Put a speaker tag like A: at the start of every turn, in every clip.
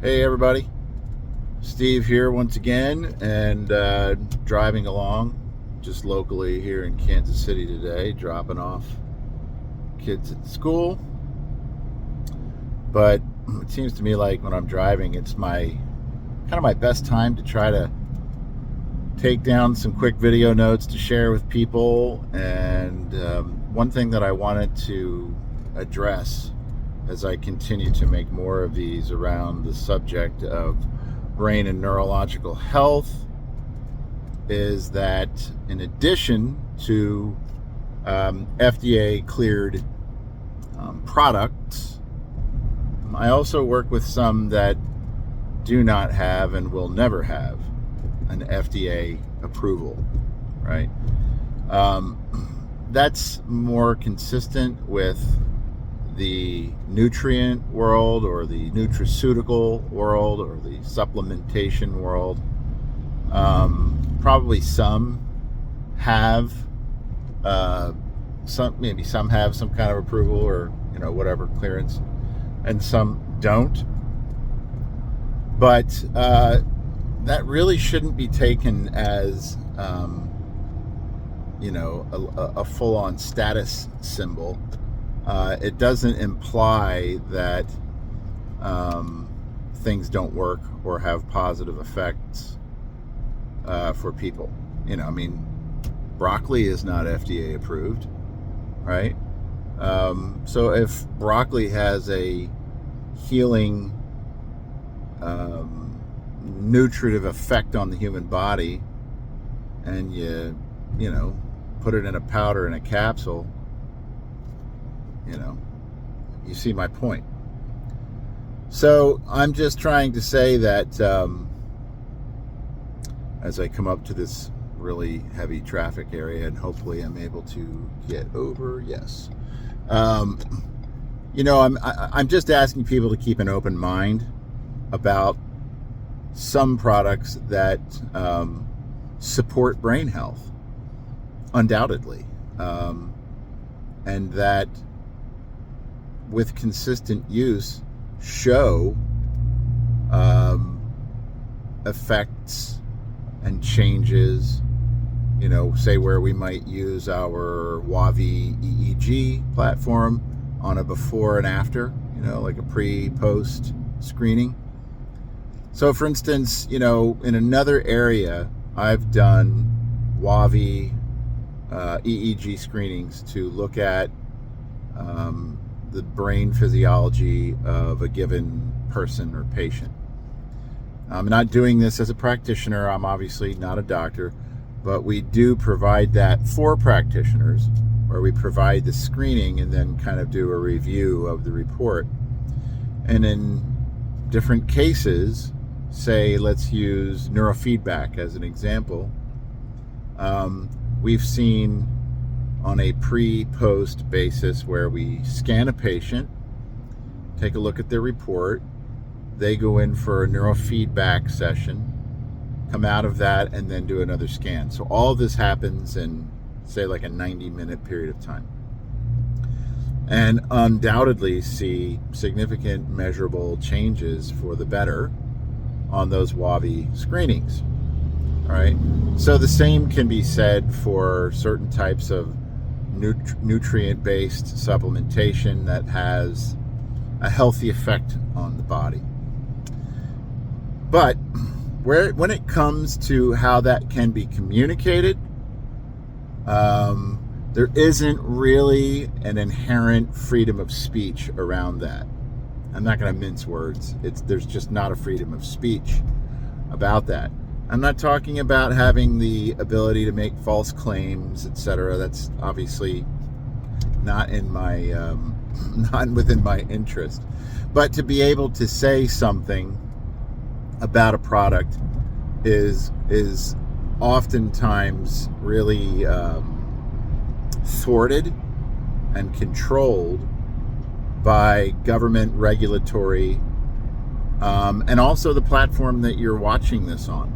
A: Hey everybody, Steve here once again, and driving along just locally here in Kansas City today, dropping off kids at school. But it seems to me like when I'm driving, it's my best time to try to take down some quick video notes to share with people. And one thing that I wanted to address as I continue to make more of these around the subject of brain and neurological health is that in addition to FDA cleared products, I also work with some that do not have and will never have an FDA approval, right? That's more consistent with the nutrient world or the nutraceutical world or the supplementation world. Probably some have some have some kind of approval or whatever clearance, and some don't. But that really shouldn't be taken as a full-on status symbol. It doesn't imply that things don't work or have positive effects for people. Broccoli is not FDA approved, right? So if broccoli has a healing, nutritive effect on the human body, and you put it in a powder in a capsule, you see my point. So I'm just trying to say that as I come up to this really heavy traffic area, and hopefully I'm able to get over. Yes. I'm just asking people to keep an open mind about some products that support brain health, undoubtedly, and that with consistent use show effects and changes, say where we might use our WAVI EEG platform on a before and after, like a pre-post screening. So for instance, in another area, I've done WAVI EEG screenings to look at the brain physiology of a given person or patient. I'm not doing this as a practitioner. I'm obviously not a doctor, but we do provide that for practitioners, where we provide the screening and then kind of do a review of the report. And in different cases, say let's use neurofeedback as an example, we've seen on a pre-post basis where we scan a patient, take a look at their report, they go in for a neurofeedback session, come out of that, and then do another scan. So all of this happens in, say, like a 90-minute period of time. And undoubtedly see significant measurable changes for the better on those WAVI screenings. All right. So the same can be said for certain types of nutrient-based supplementation that has a healthy effect on the body. But when it comes to how that can be communicated, there isn't really an inherent freedom of speech around that. I'm not going to mince words. There's just not a freedom of speech about that. I'm not talking about having the ability to make false claims, etc. That's obviously not in my not within my interest. But to be able to say something about a product is oftentimes really thwarted and controlled by government regulatory and also the platform that you're watching this on.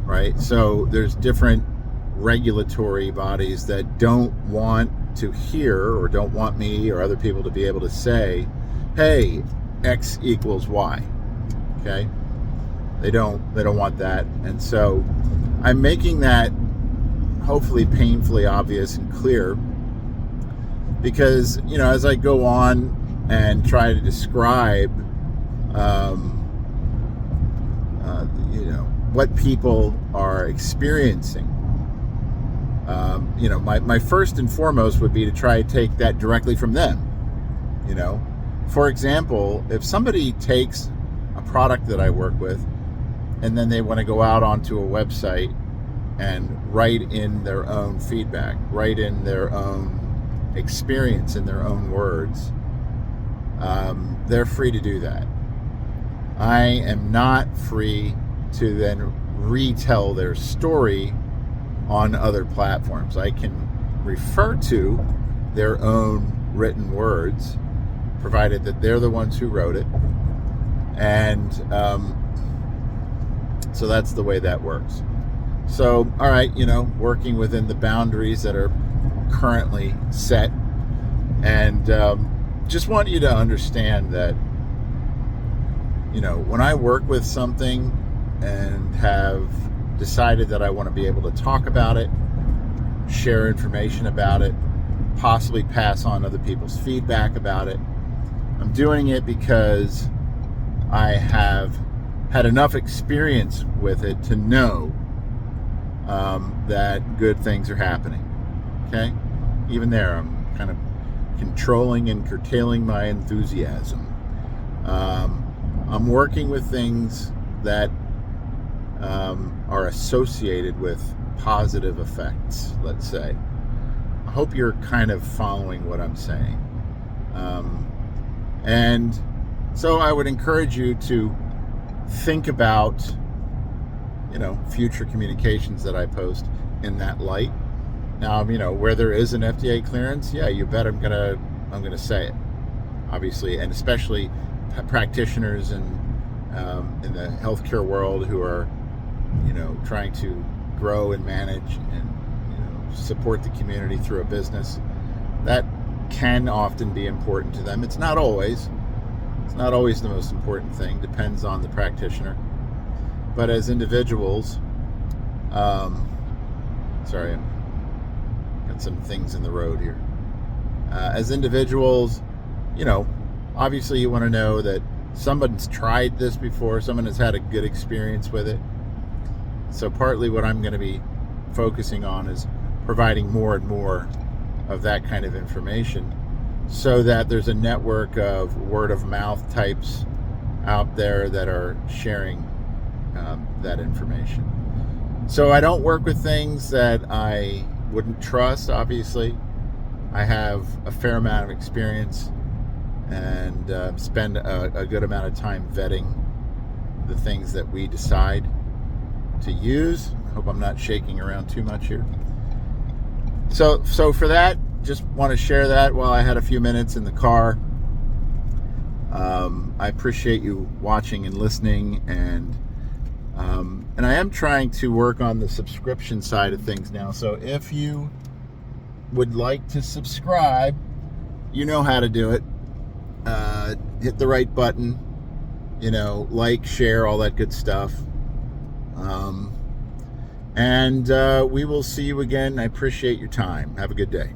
A: Right? So there's different regulatory bodies that don't want to hear or don't want me or other people to be able to say, hey, X equals Y. Okay, they don't want that, and so I'm making that hopefully painfully obvious and clear, because as I go on and try to describe what people are experiencing, my first and foremost would be to try to take that directly from them. For example, if somebody takes a product that I work with and then they want to go out onto a website and write in their own feedback, write in their own experience in their own words, they're free to do that. I am not free to then retell their story on other platforms. I can refer to their own written words, provided that they're the ones who wrote it. And so that's the way that works. So, all right, working within the boundaries that are currently set. And just want you to understand that, when I work with something and have decided that I want to be able to talk about it, share information about it, possibly pass on other people's feedback about it, I'm doing it because I have had enough experience with it to know that good things are happening. Okay? Even there, I'm kind of controlling and curtailing my enthusiasm. I'm working with things that are associated with positive effects, let's say. I hope you're kind of following what I'm saying. And so I would encourage you to think about, future communications that I post in that light. Now, where there is an FDA clearance, yeah, you bet I'm gonna say it, obviously, and especially practitioners in the healthcare world who are, trying to grow and manage and support the community through a business. That can often be important to them. It's not always. It's not always the most important thing. Depends on the practitioner. But as individuals, sorry, I've got some things in the road here. As individuals, obviously you want to know that someone's tried this before, someone has had a good experience with it. So partly what I'm going to be focusing on is providing more and more of that kind of information, so that there's a network of word of mouth types out there that are sharing that information. So I don't work with things that I wouldn't trust, obviously. I have a fair amount of experience and spend a good amount of time vetting the things that we decide to use. I hope I'm not shaking around too much here. So for that, just want to share that while I had a few minutes in the car. I appreciate you watching and listening, and I am trying to work on the subscription side of things now. So if you would like to subscribe, you know how to do it. Hit the right button, like, share, all that good stuff. And we will see you again. I appreciate your time. Have a good day.